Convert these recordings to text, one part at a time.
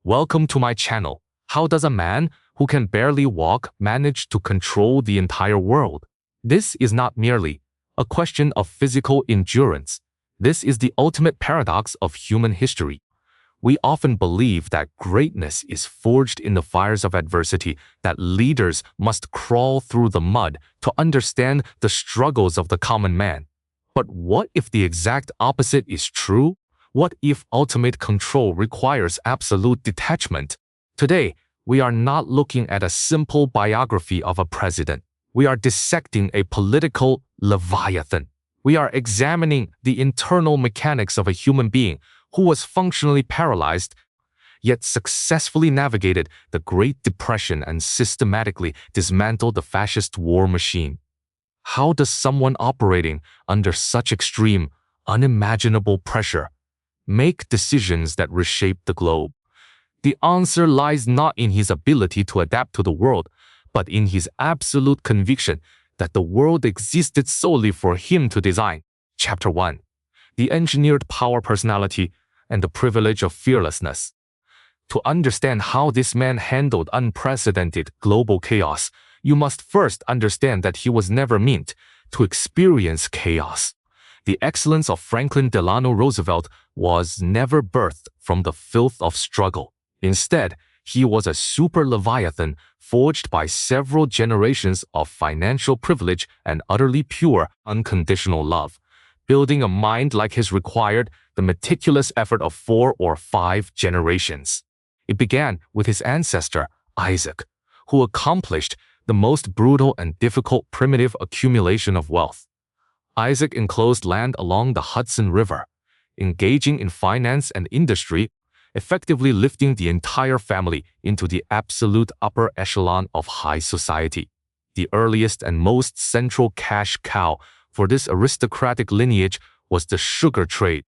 Welcome to my channel. How does a man who can barely walk manage to control the entire world? This is not merely a question of physical endurance. This is the ultimate paradox of human history. We often believe that greatness is forged in the fires of adversity, that leaders must crawl through the mud to understand the struggles of the common man. But what if the exact opposite is true? What if ultimate control requires absolute detachment? Today, we are not looking at a simple biography of a president. We are dissecting a political leviathan. We are examining the internal mechanics of a human being who was functionally paralyzed, yet successfully navigated the Great Depression and systematically dismantled the fascist war machine. How does someone operating under such extreme, unimaginable pressure make decisions that reshape the globe? The answer lies not in his ability to adapt to the world, but in his absolute conviction that the world existed solely for him to design. Chapter 1. The Engineered Power Personality and the Privilege of Fearlessness. To understand how this man handled unprecedented global chaos, you must first understand that he was never meant to experience chaos. The excellence of Franklin Delano Roosevelt was never birthed from the filth of struggle. Instead, he was a super leviathan forged by several generations of financial privilege and utterly pure, unconditional love. Building a mind like his required the meticulous effort of 4 or 5 generations. It began with his ancestor, Isaac, who accomplished the most brutal and difficult primitive accumulation of wealth. Isaac enclosed land along the Hudson River, engaging in finance and industry, effectively lifting the entire family into the absolute upper echelon of high society. The earliest and most central cash cow for this aristocratic lineage was the sugar trade.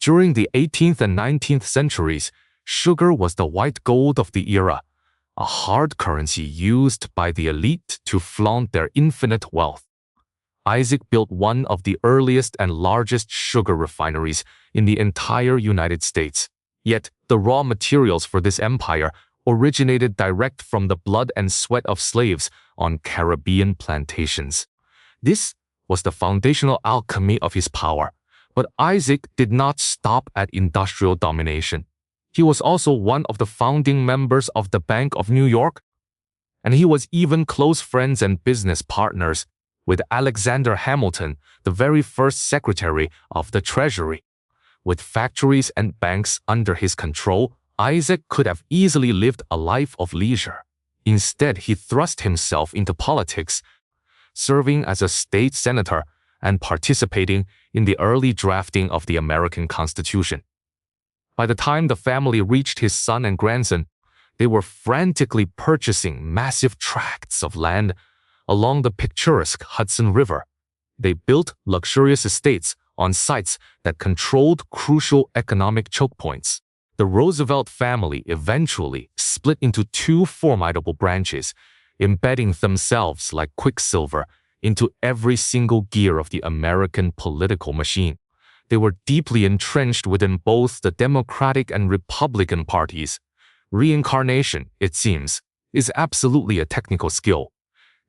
During the 18th and 19th centuries, sugar was the white gold of the era, a hard currency used by the elite to flaunt their infinite wealth. Isaac built one of the earliest and largest sugar refineries in the entire United States. Yet, the raw materials for this empire originated direct from the blood and sweat of slaves on Caribbean plantations. This was the foundational alchemy of his power. But Isaac did not stop at industrial domination. He was also one of the founding members of the Bank of New York, and he was even close friends and business partners with Alexander Hamilton, the very first Secretary of the Treasury. With factories and banks under his control, Isaac could have easily lived a life of leisure. Instead, he thrust himself into politics, serving as a state senator and participating in the early drafting of the American Constitution. By the time the family reached his son and grandson, they were frantically purchasing massive tracts of land along the picturesque Hudson River. They built luxurious estates on sites that controlled crucial economic choke points. The Roosevelt family eventually split into 2 formidable branches, embedding themselves like quicksilver into every single gear of the American political machine. They were deeply entrenched within both the Democratic and Republican parties. Reincarnation, it seems, is absolutely a technical skill.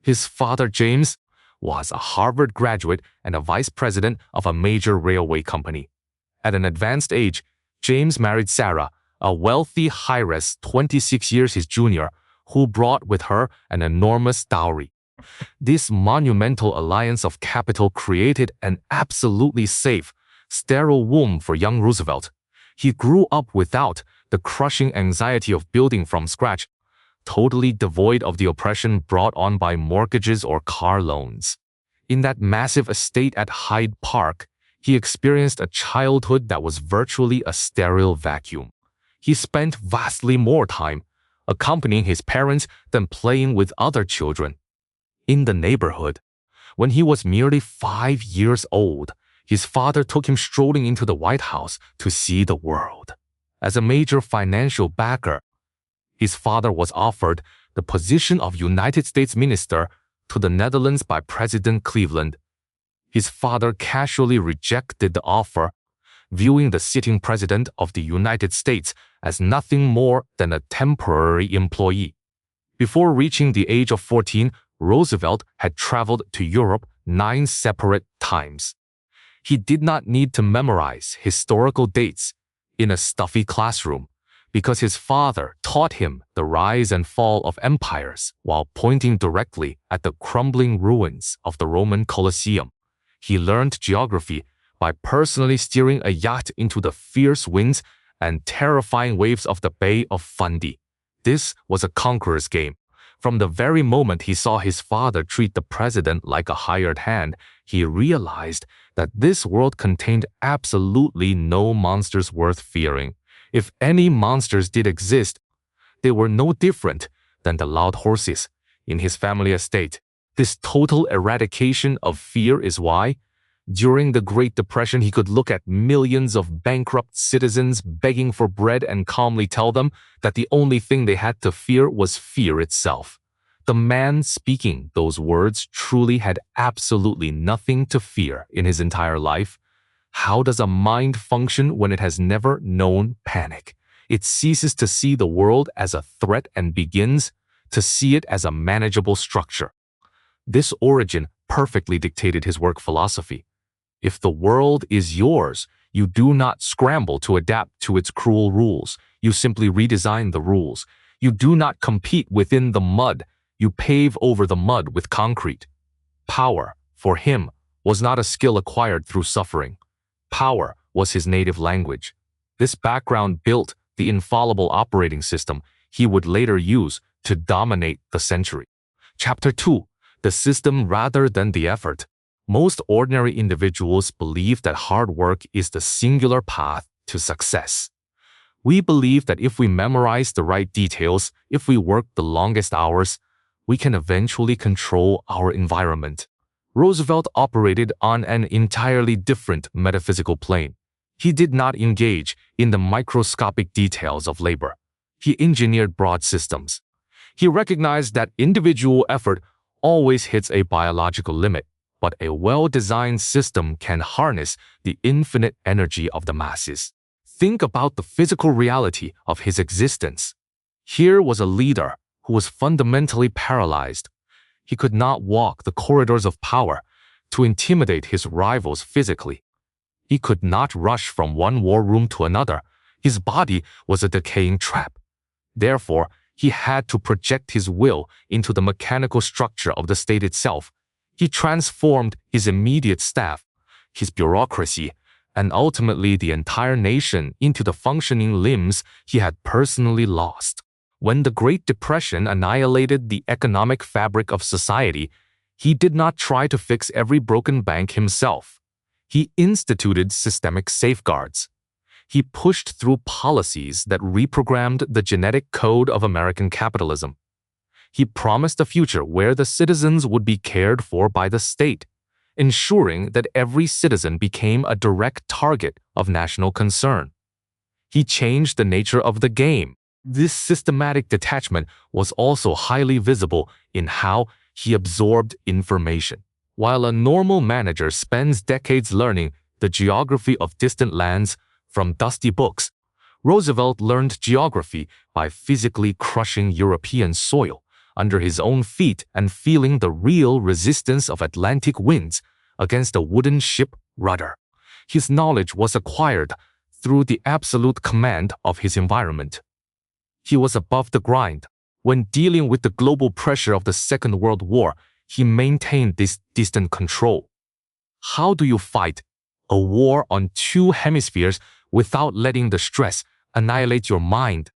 His father, James, was a Harvard graduate and a vice president of a major railway company. At an advanced age, James married Sarah, a wealthy heiress 26 years his junior, who brought with her an enormous dowry. This monumental alliance of capital created an absolutely safe, sterile womb for young Roosevelt. He grew up without the crushing anxiety of building from scratch, totally devoid of the oppression brought on by mortgages or car loans. In that massive estate at Hyde Park, he experienced a childhood that was virtually a sterile vacuum. He spent vastly more time accompanying his parents than playing with other children. In the neighborhood, when he was merely 5 years old, his father took him strolling into the White House to see the world. As a major financial backer, his father was offered the position of United States Minister to the Netherlands by President Cleveland. His father casually rejected the offer, viewing the sitting president of the United States as nothing more than a temporary employee. Before reaching the age of 14, Roosevelt had traveled to Europe 9 separate times. He did not need to memorize historical dates in a stuffy classroom because his father taught him the rise and fall of empires while pointing directly at the crumbling ruins of the Roman Colosseum. He learned geography by personally steering a yacht into the fierce winds and terrifying waves of the Bay of Fundy. This was a conqueror's game. From the very moment he saw his father treat the president like a hired hand, he realized that this world contained absolutely no monsters worth fearing. If any monsters did exist, they were no different than the loud horses in his family estate. This total eradication of fear is why, during the Great Depression, he could look at millions of bankrupt citizens begging for bread and calmly tell them that the only thing they had to fear was fear itself. The man speaking those words truly had absolutely nothing to fear in his entire life. How does a mind function when it has never known panic? It ceases to see the world as a threat and begins to see it as a manageable structure. This origin perfectly dictated his work philosophy. If the world is yours, you do not scramble to adapt to its cruel rules. You simply redesign the rules. You do not compete within the mud. You pave over the mud with concrete. Power, for him, was not a skill acquired through suffering. Power was his native language. This background built the infallible operating system he would later use to dominate the century. Chapter 2. The system rather than the effort. Most ordinary individuals believe that hard work is the singular path to success. We believe that if we memorize the right details, if we work the longest hours, we can eventually control our environment. Roosevelt operated on an entirely different metaphysical plane. He did not engage in the microscopic details of labor. He engineered broad systems. He recognized that individual effort always hits a biological limit, but a well-designed system can harness the infinite energy of the masses. Think about the physical reality of his existence. Here was a leader who was fundamentally paralyzed. He could not walk the corridors of power to intimidate his rivals physically. He could not rush from one war room to another. His body was a decaying trap. Therefore, he had to project his will into the mechanical structure of the state itself. He transformed his immediate staff, his bureaucracy, and ultimately the entire nation into the functioning limbs he had personally lost. When the Great Depression annihilated the economic fabric of society, he did not try to fix every broken bank himself. He instituted systemic safeguards. He pushed through policies that reprogrammed the genetic code of American capitalism. He promised a future where the citizens would be cared for by the state, ensuring that every citizen became a direct target of national concern. He changed the nature of the game. This systematic detachment was also highly visible in how he absorbed information. While a normal manager spends decades learning the geography of distant lands from dusty books, Roosevelt learned geography by physically crushing European soil under his own feet and feeling the real resistance of Atlantic winds against a wooden ship rudder. His knowledge was acquired through the absolute command of his environment. He was above the grind. When dealing with the global pressure of the Second World War, he maintained this distant control. How do you fight a war on two hemispheres without letting the stress annihilate your mind?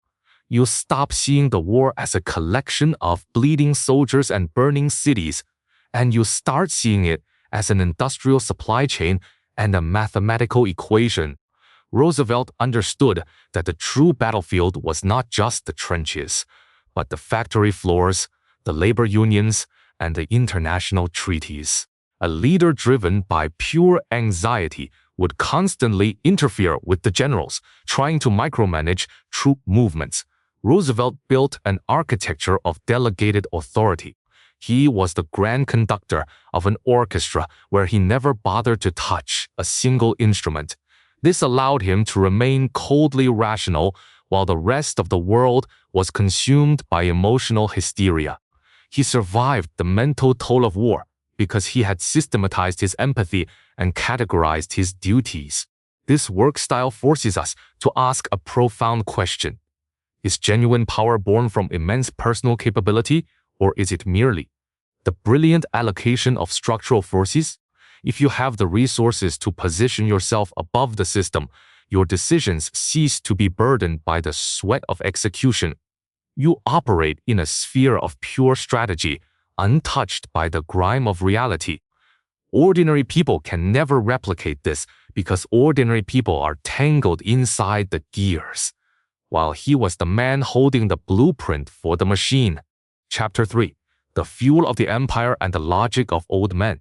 You stop seeing the war as a collection of bleeding soldiers and burning cities, and you start seeing it as an industrial supply chain and a mathematical equation. Roosevelt understood that the true battlefield was not just the trenches, but the factory floors, the labor unions, and the international treaties. A leader driven by pure anxiety would constantly interfere with the generals, trying to micromanage troop movements. Roosevelt built an architecture of delegated authority. He was the grand conductor of an orchestra where he never bothered to touch a single instrument. This allowed him to remain coldly rational while the rest of the world was consumed by emotional hysteria. He survived the mental toll of war because he had systematized his empathy and categorized his duties. This work style forces us to ask a profound question. Is genuine power born from immense personal capability, or is it merely the brilliant allocation of structural forces? If you have the resources to position yourself above the system, your decisions cease to be burdened by the sweat of execution. You operate in a sphere of pure strategy, untouched by the grime of reality. Ordinary people can never replicate this because ordinary people are tangled inside the gears, while he was the man holding the blueprint for the machine. Chapter 3. The Fuel of the Empire and the Logic of Old Men.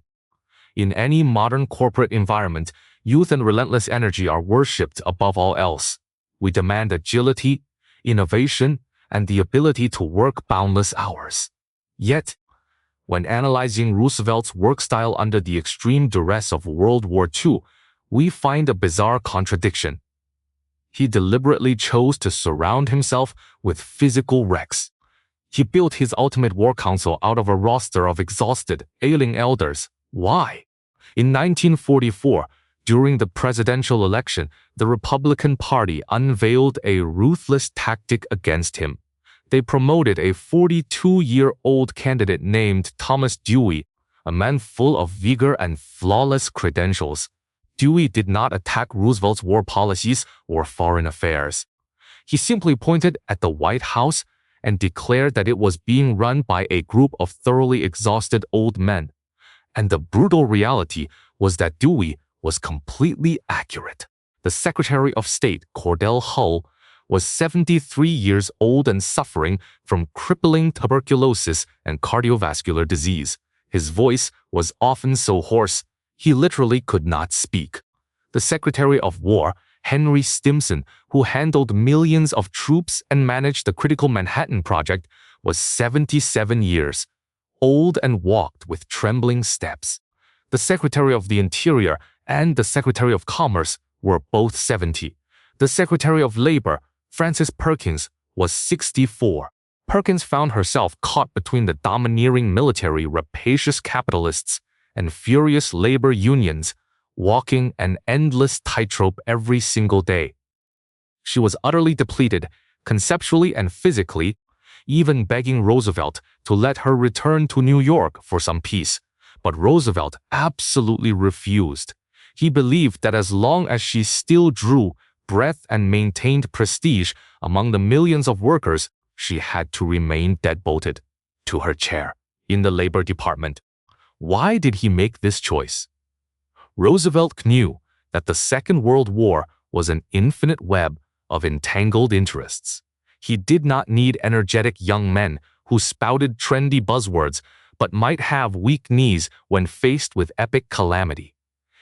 In any modern corporate environment, youth and relentless energy are worshipped above all else. We demand agility, innovation, and the ability to work boundless hours. Yet, when analyzing Roosevelt's work style under the extreme duress of World War II, we find a bizarre contradiction. He deliberately chose to surround himself with physical wrecks. He built his ultimate war council out of a roster of exhausted, ailing elders. Why? In 1944, during the presidential election, the Republican Party unveiled a ruthless tactic against him. They promoted a 42-year-old candidate named Thomas Dewey, a man full of vigor and flawless credentials. Dewey did not attack Roosevelt's war policies or foreign affairs. He simply pointed at the White House and declared that it was being run by a group of thoroughly exhausted old men. And the brutal reality was that Dewey was completely accurate. The Secretary of State, Cordell Hull, was 73 years old and suffering from crippling tuberculosis and cardiovascular disease. His voice was often so hoarse, he literally could not speak. The Secretary of War, Henry Stimson, who handled millions of troops and managed the critical Manhattan Project, was 77 years old and walked with trembling steps. The Secretary of the Interior and the Secretary of Commerce were both 70. The Secretary of Labor, Frances Perkins, was 64. Perkins found herself caught between the domineering military, rapacious capitalists, and furious labor unions, walking an endless tightrope every single day. She was utterly depleted, conceptually and physically, even begging Roosevelt to let her return to New York for some peace. But Roosevelt absolutely refused. He believed that as long as she still drew breath and maintained prestige among the millions of workers, she had to remain dead-bolted to her chair in the Labor Department. Why did he make this choice? Roosevelt knew that the Second World War was an infinite web of entangled interests. He did not need energetic young men who spouted trendy buzzwords but might have weak knees when faced with epic calamity.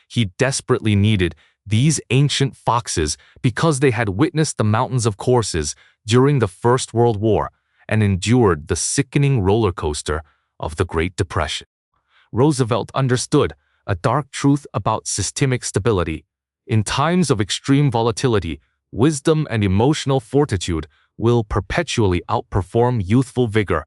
He desperately needed these ancient foxes because they had witnessed the mountains of corpses during the First World War and endured the sickening roller coaster of the Great Depression. Roosevelt understood a dark truth about systemic stability. In times of extreme volatility, wisdom and emotional fortitude will perpetually outperform youthful vigor.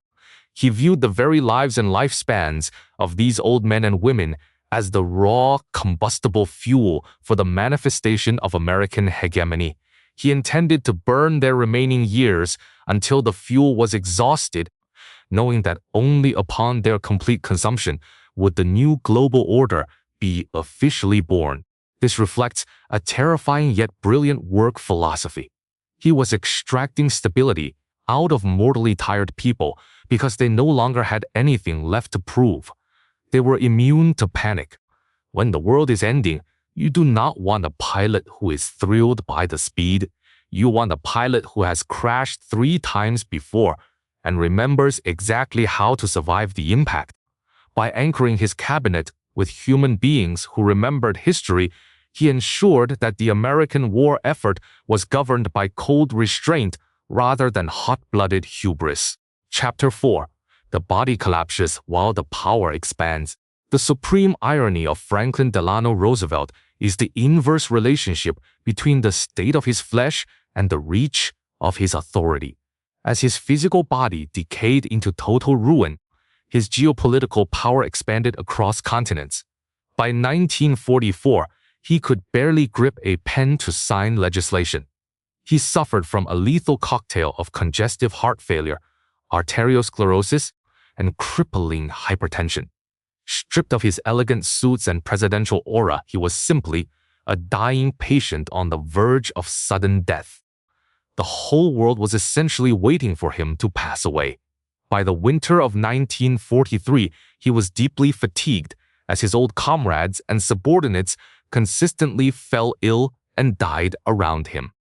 He viewed the very lives and lifespans of these old men and women as the raw, combustible fuel for the manifestation of American hegemony. He intended to burn their remaining years until the fuel was exhausted, knowing that only upon their complete consumption would the new global order be officially born. This reflects a terrifying yet brilliant work philosophy. He was extracting stability out of mortally tired people because they no longer had anything left to prove. They were immune to panic. When the world is ending, you do not want a pilot who is thrilled by the speed. You want a pilot who has crashed 3 times before and remembers exactly how to survive the impact. By anchoring his cabinet with human beings who remembered history, he ensured that the American war effort was governed by cold restraint rather than hot-blooded hubris. Chapter 4. The body collapses while the power expands. The supreme irony of Franklin Delano Roosevelt is the inverse relationship between the state of his flesh and the reach of his authority. As his physical body decayed into total ruin, his geopolitical power expanded across continents. By 1944, he could barely grip a pen to sign legislation. He suffered from a lethal cocktail of congestive heart failure, arteriosclerosis, and crippling hypertension. Stripped of his elegant suits and presidential aura, he was simply a dying patient on the verge of sudden death. The whole world was essentially waiting for him to pass away. By the winter of 1943, he was deeply fatigued as his old comrades and subordinates consistently fell ill and died around him.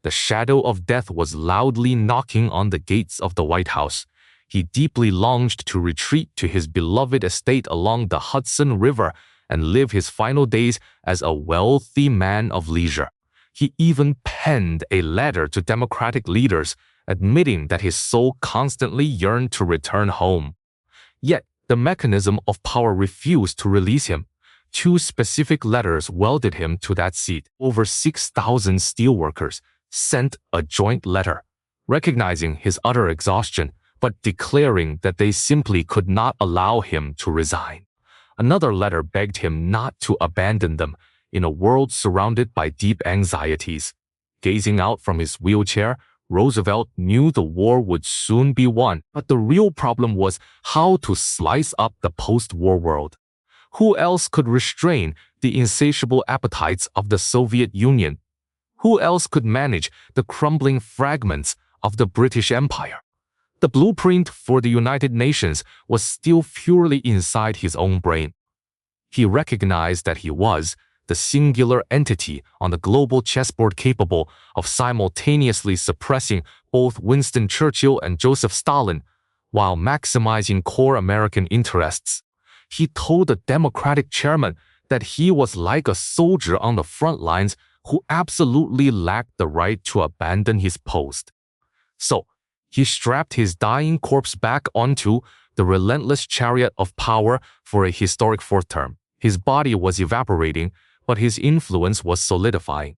The shadow of death was loudly knocking on the gates of the White House. He deeply longed to retreat to his beloved estate along the Hudson River and live his final days as a wealthy man of leisure. He even penned a letter to Democratic leaders admitting that his soul constantly yearned to return home. Yet, the mechanism of power refused to release him. 2 specific letters welded him to that seat. Over 6,000 steelworkers sent a joint letter, recognizing his utter exhaustion, but declaring that they simply could not allow him to resign. Another letter begged him not to abandon them in a world surrounded by deep anxieties. Gazing out from his wheelchair, Roosevelt knew the war would soon be won, but the real problem was how to slice up the post-war world. Who else could restrain the insatiable appetites of the Soviet Union? Who else could manage the crumbling fragments of the British Empire? The blueprint for the United Nations was still purely inside his own brain. He recognized that he was the singular entity on the global chessboard capable of simultaneously suppressing both Winston Churchill and Joseph Stalin while maximizing core American interests. He told the Democratic chairman that he was like a soldier on the front lines who absolutely lacked the right to abandon his post. So, he strapped his dying corpse back onto the relentless chariot of power for a historic 4th term. His body was evaporating, but his influence was solidifying.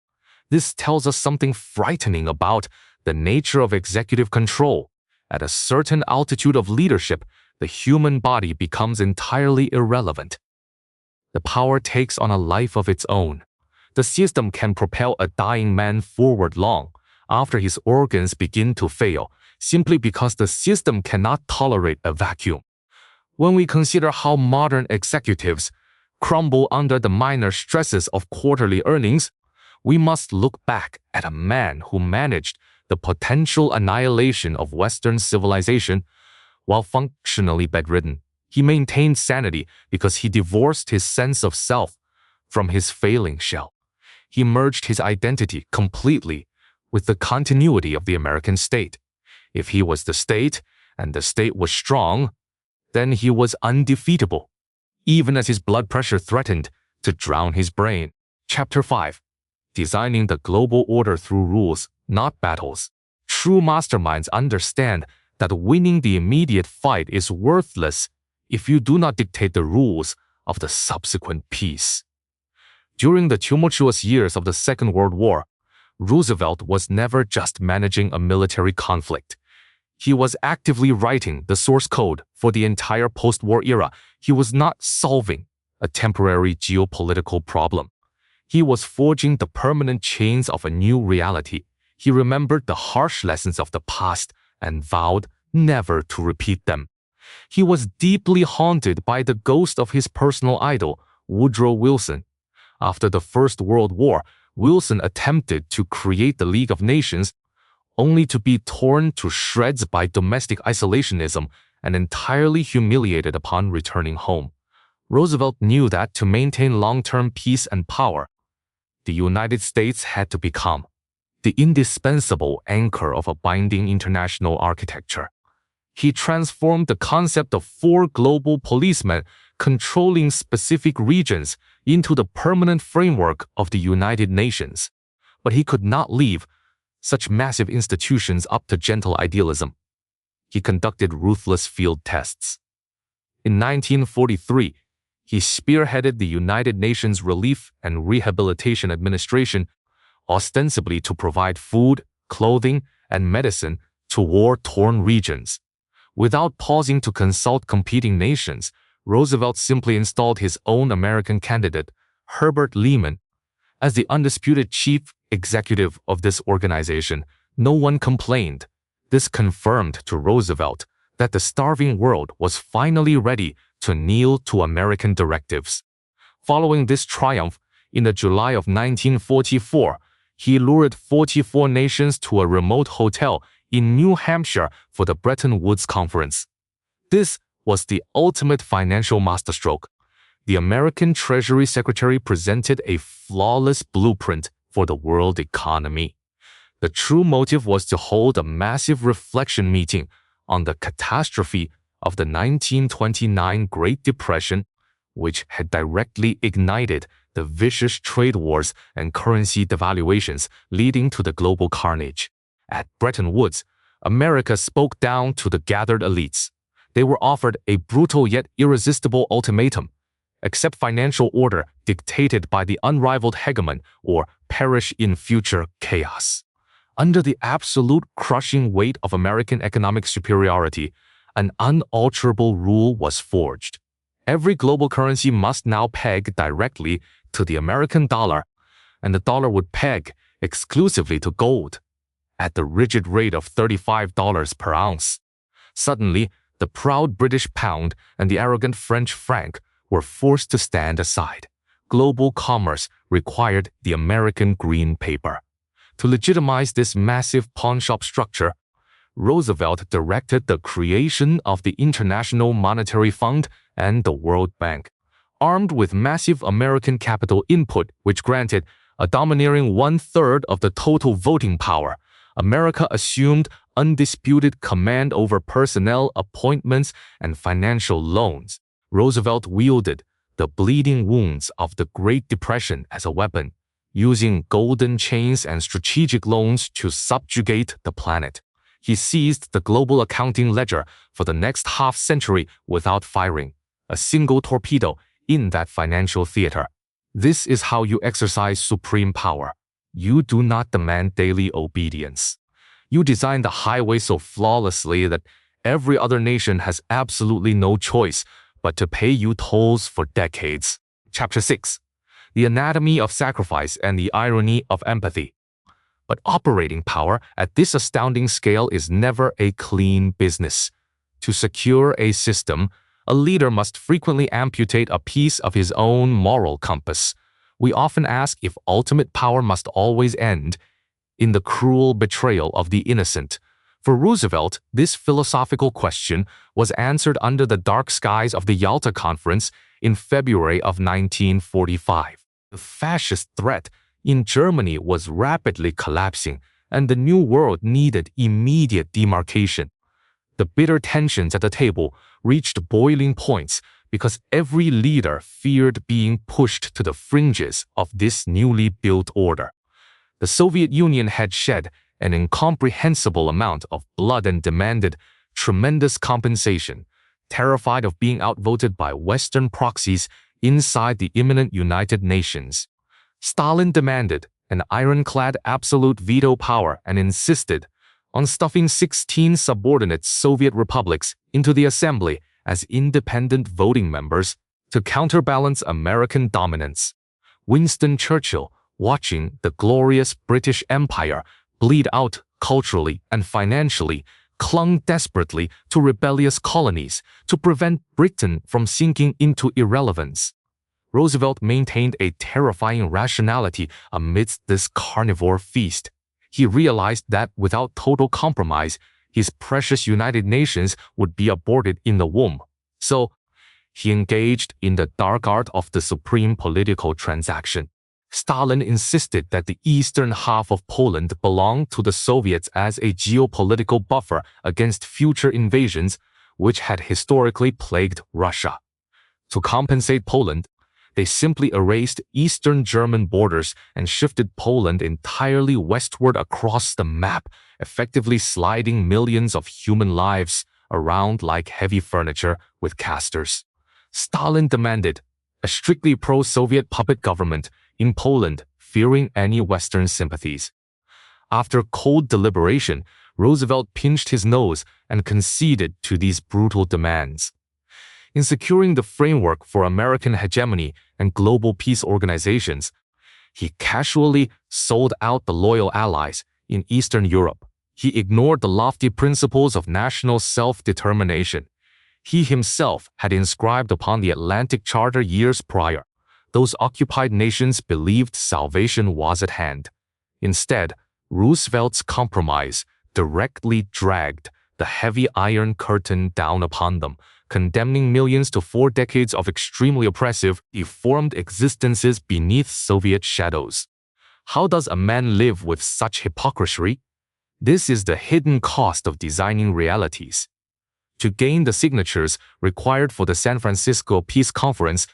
This tells us something frightening about the nature of executive control. At a certain altitude of leadership, the human body becomes entirely irrelevant. The power takes on a life of its own. The system can propel a dying man forward long after his organs begin to fail, simply because the system cannot tolerate a vacuum. When we consider how modern executives crumble under the minor stresses of quarterly earnings, we must look back at a man who managed the potential annihilation of Western civilization while functionally bedridden. He maintained sanity because he divorced his sense of self from his failing shell. He merged his identity completely with the continuity of the American state. If he was the state, and the state was strong, then he was undefeatable, even as his blood pressure threatened to drown his brain. Chapter 5. Designing the Global Order Through Rules, Not Battles. True masterminds understand that winning the immediate fight is worthless if you do not dictate the rules of the subsequent peace. During the tumultuous years of the Second World War, Roosevelt was never just managing a military conflict. He was actively writing the source code for the entire post-war era. He was not solving a temporary geopolitical problem. He was forging the permanent chains of a new reality. He remembered the harsh lessons of the past and vowed never to repeat them. He was deeply haunted by the ghost of his personal idol, Woodrow Wilson. After the First World War, Wilson attempted to create the League of Nations, only to be torn to shreds by domestic isolationism and entirely humiliated upon returning home. Roosevelt knew that to maintain long-term peace and power, the United States had to become the indispensable anchor of a binding international architecture. He transformed the concept of 4 global policemen controlling specific regions into the permanent framework of the United Nations. But he could not leave such massive institutions up to gentle idealism. He conducted ruthless field tests. In 1943, He spearheaded the United Nations Relief and Rehabilitation Administration, ostensibly to provide food, clothing, and medicine to war-torn regions. Without pausing to consult competing nations, Roosevelt simply installed his own American candidate, Herbert Lehman, as the undisputed chief executive of this organization. No one complained. This confirmed to Roosevelt that the starving world was finally ready to kneel to American directives. Following this triumph, in the July of 1944, he lured 44 nations to a remote hotel in New Hampshire for the Bretton Woods Conference. This was the ultimate financial masterstroke. The American Treasury Secretary presented a flawless blueprint for the world economy. The true motive was to hold a massive reflection meeting on the catastrophe of the 1929 Great Depression, which had directly ignited the vicious trade wars and currency devaluations leading to the global carnage. At Bretton Woods, America spoke down to the gathered elites. They were offered a brutal yet irresistible ultimatum: accept financial order dictated by the unrivaled hegemon or perish in future chaos. Under the absolute crushing weight of American economic superiority, an unalterable rule was forged. Every global currency must now peg directly to the American dollar, and the dollar would peg exclusively to gold, at the rigid rate of $35 per ounce. Suddenly, the proud British pound and the arrogant French franc were forced to stand aside. Global commerce required the American green paper. To legitimize this massive pawnshop structure, Roosevelt directed the creation of the International Monetary Fund and the World Bank. Armed with massive American capital input, which granted a domineering one-third of the total voting power, America assumed undisputed command over personnel, appointments, and financial loans. Roosevelt wielded the bleeding wounds of the Great Depression as a weapon, using golden chains and strategic loans to subjugate the planet. He seized the global accounting ledger for the next half-century without firing a single torpedo in that financial theater. This is how you exercise supreme power. You do not demand daily obedience. You design the highway so flawlessly that every other nation has absolutely no choice but to pay you tolls for decades. Chapter 6. The Anatomy of Sacrifice and the Irony of Empathy. But operating power at this astounding scale is never a clean business. To secure a system, a leader must frequently amputate a piece of his own moral compass. We often ask if ultimate power must always end in the cruel betrayal of the innocent. For Roosevelt, this philosophical question was answered under the dark skies of the Yalta Conference in February of 1945. The fascist threat in Germany was rapidly collapsing, and the New World needed immediate demarcation. The bitter tensions at the table reached boiling points because every leader feared being pushed to the fringes of this newly built order. The Soviet Union had shed an incomprehensible amount of blood and demanded tremendous compensation, terrified of being outvoted by Western proxies inside the imminent United Nations. Stalin demanded an ironclad absolute veto power and insisted on stuffing 16 subordinate Soviet republics into the assembly as independent voting members to counterbalance American dominance. Winston Churchill, watching the glorious British Empire bleed out culturally and financially, clung desperately to rebellious colonies to prevent Britain from sinking into irrelevance. Roosevelt maintained a terrifying rationality amidst this carnivore feast. He realized that without total compromise, his precious United Nations would be aborted in the womb. So, he engaged in the dark art of the supreme political transaction. Stalin insisted that the eastern half of Poland belonged to the Soviets as a geopolitical buffer against future invasions, which had historically plagued Russia. To compensate Poland, they simply erased eastern German borders and shifted Poland entirely westward across the map, effectively sliding millions of human lives around like heavy furniture with casters. Stalin demanded a strictly pro-Soviet puppet government in Poland, fearing any Western sympathies. After cold deliberation, Roosevelt pinched his nose and conceded to these brutal demands. In securing the framework for American hegemony and global peace organizations, he casually sold out the loyal allies in Eastern Europe. He ignored the lofty principles of national self-determination he himself had inscribed upon the Atlantic Charter years prior. Those occupied nations believed salvation was at hand. Instead, Roosevelt's compromise directly dragged the heavy Iron Curtain down upon them, condemning millions to 4 decades of extremely oppressive, deformed existences beneath Soviet shadows. How does a man live with such hypocrisy? This is the hidden cost of designing realities. To gain the signatures required for the San Francisco Peace Conference,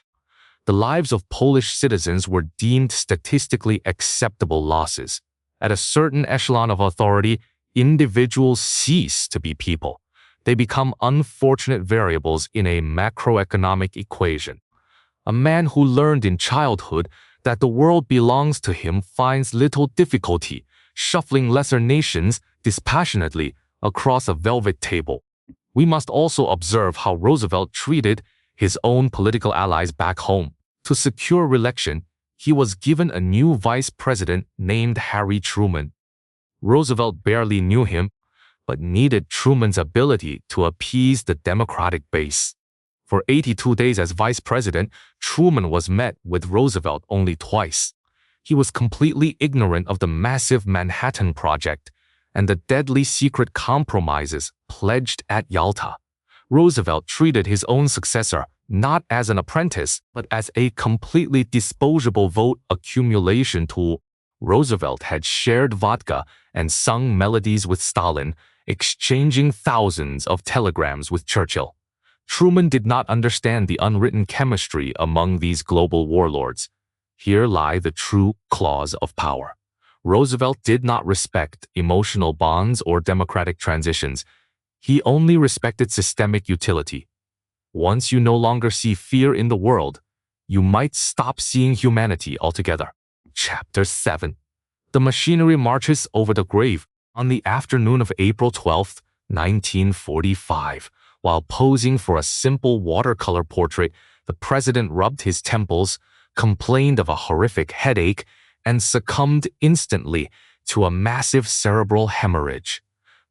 the lives of Polish citizens were deemed statistically acceptable losses. At a certain echelon of authority, individuals cease to be people. They become unfortunate variables in a macroeconomic equation. A man who learned in childhood that the world belongs to him finds little difficulty shuffling lesser nations dispassionately across a velvet table. We must also observe how Roosevelt treated his own political allies back home. To secure re-election, he was given a new vice president named Harry Truman. Roosevelt barely knew him, but needed Truman's ability to appease the Democratic base. For 82 days as vice president, Truman was met with Roosevelt only twice. He was completely ignorant of the massive Manhattan Project and the deadly secret compromises pledged at Yalta. Roosevelt treated his own successor not as an apprentice, but as a completely disposable vote accumulation tool. Roosevelt had shared vodka and sung melodies with Stalin, exchanging thousands of telegrams with Churchill. Truman did not understand the unwritten chemistry among these global warlords. Here lie the true claws of power. Roosevelt did not respect emotional bonds or democratic transitions. He only respected systemic utility. Once you no longer see fear in the world, you might stop seeing humanity altogether. Chapter 7. The machinery marches over the grave. On the afternoon of April 12, 1945, while posing for a simple watercolor portrait, the president rubbed his temples, complained of a horrific headache, and succumbed instantly to a massive cerebral hemorrhage.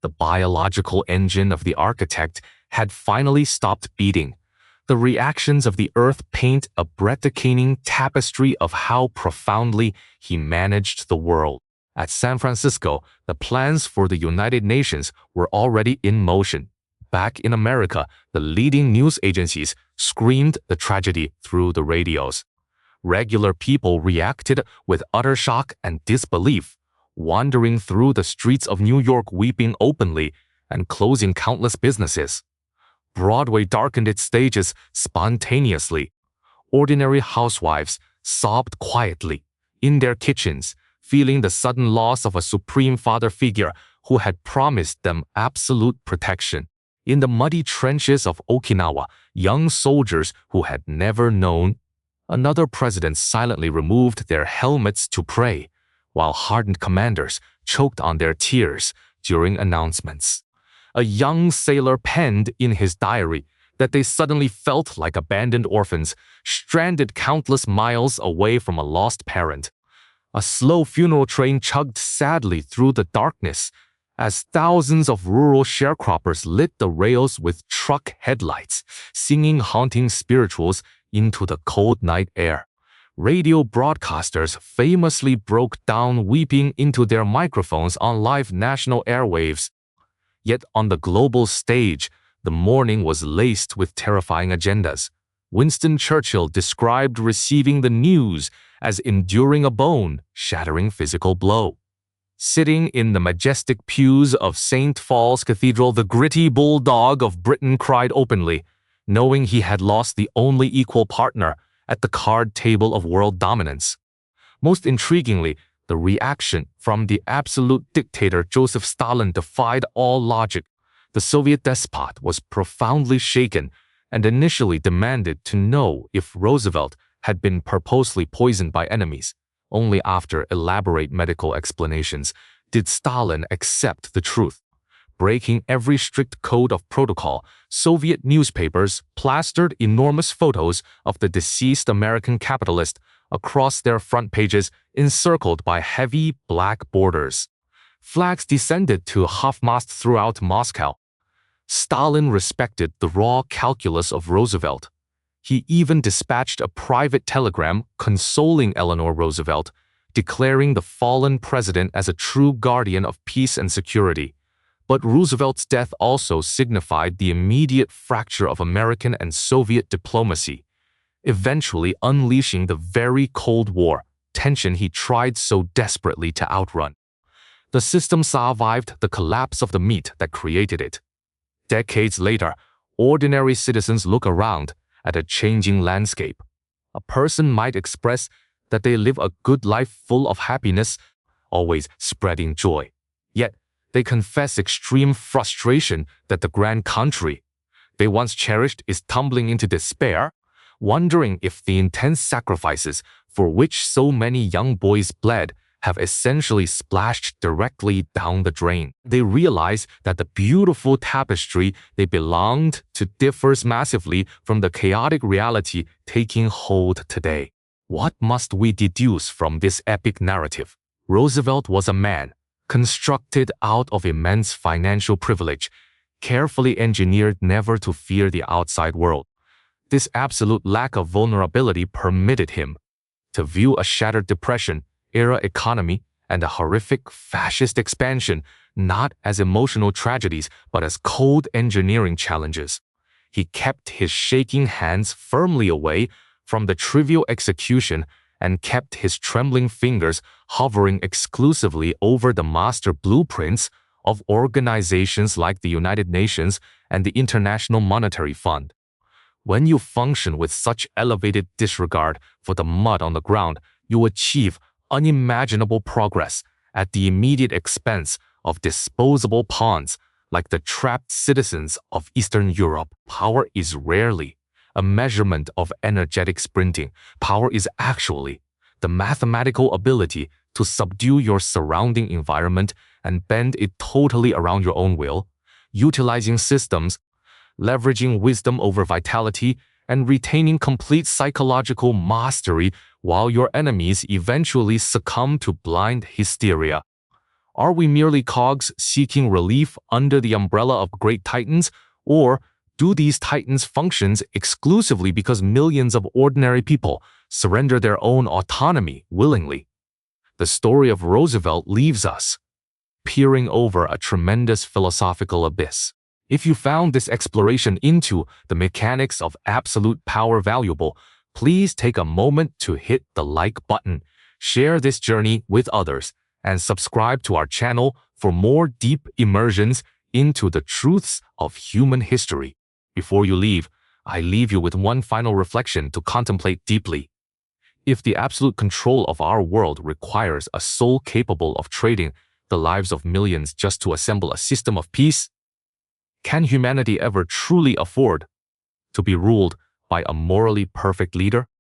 The biological engine of the architect had finally stopped beating. The reactions of the earth paint a breathtaking tapestry of how profoundly he managed the world. At San Francisco, the plans for the United Nations were already in motion. Back in America, the leading news agencies screamed the tragedy through the radios. Regular people reacted with utter shock and disbelief, wandering through the streets of New York weeping openly and closing countless businesses. Broadway darkened its stages spontaneously. Ordinary housewives sobbed quietly in their kitchens, feeling the sudden loss of a supreme father figure who had promised them absolute protection. In the muddy trenches of Okinawa, young soldiers who had never known another president silently removed their helmets to pray, while hardened commanders choked on their tears during announcements. A young sailor penned in his diary that they suddenly felt like abandoned orphans, stranded countless miles away from a lost parent. A slow funeral train chugged sadly through the darkness as thousands of rural sharecroppers lit the rails with truck headlights, singing haunting spirituals into the cold night air. Radio broadcasters famously broke down weeping into their microphones on live national airwaves. Yet on the global stage, the mourning was laced with terrifying agendas. Winston Churchill described receiving the news as enduring a bone-shattering physical blow. Sitting in the majestic pews of St. Paul's Cathedral, the gritty bulldog of Britain cried openly, knowing he had lost the only equal partner at the card table of world dominance. Most intriguingly, the reaction from the absolute dictator Joseph Stalin defied all logic. The Soviet despot was profoundly shaken and initially demanded to know if Roosevelt had been purposely poisoned by enemies. Only after elaborate medical explanations did Stalin accept the truth. Breaking every strict code of protocol, Soviet newspapers plastered enormous photos of the deceased American capitalist across their front pages, encircled by heavy black borders. Flags descended to half-mast throughout Moscow. Stalin respected the raw calculus of Roosevelt. He even dispatched a private telegram consoling Eleanor Roosevelt, declaring the fallen president as a true guardian of peace and security. But Roosevelt's death also signified the immediate fracture of American and Soviet diplomacy, eventually unleashing the very Cold War tension he tried so desperately to outrun. The system survived the collapse of the myth that created it. Decades later, ordinary citizens look around at a changing landscape. A person might express that they live a good life full of happiness, always spreading joy. Yet, they confess extreme frustration that the grand country they once cherished is tumbling into despair, wondering if the intense sacrifices for which so many young boys bled have essentially splashed directly down the drain. They realize that the beautiful tapestry they belonged to differs massively from the chaotic reality taking hold today. What must we deduce from this epic narrative? Roosevelt was a man, constructed out of immense financial privilege, carefully engineered never to fear the outside world. This absolute lack of vulnerability permitted him to view a shattered Depression-era economy and a horrific fascist expansion not as emotional tragedies but as cold engineering challenges. He kept his shaking hands firmly away from the trivial execution and kept his trembling fingers hovering exclusively over the master blueprints of organizations like the United Nations and the International Monetary Fund. When you function with such elevated disregard for the mud on the ground, you achieve unimaginable progress at the immediate expense of disposable pawns like the trapped citizens of Eastern Europe. Power is rarely a measurement of energetic sprinting. Power is actually the mathematical ability to subdue your surrounding environment and bend it totally around your own will, utilizing systems, leveraging wisdom over vitality, and retaining complete psychological mastery while your enemies eventually succumb to blind hysteria. Are we merely cogs seeking relief under the umbrella of great titans, or do these titans function exclusively because millions of ordinary people surrender their own autonomy willingly? The story of Roosevelt leaves us peering over a tremendous philosophical abyss. If you found this exploration into the mechanics of absolute power valuable, please take a moment to hit the like button, share this journey with others, and subscribe to our channel for more deep immersions into the truths of human history. Before you leave, I leave you with one final reflection to contemplate deeply. If the absolute control of our world requires a soul capable of trading the lives of millions just to assemble a system of peace, can humanity ever truly afford to be ruled by a morally perfect leader?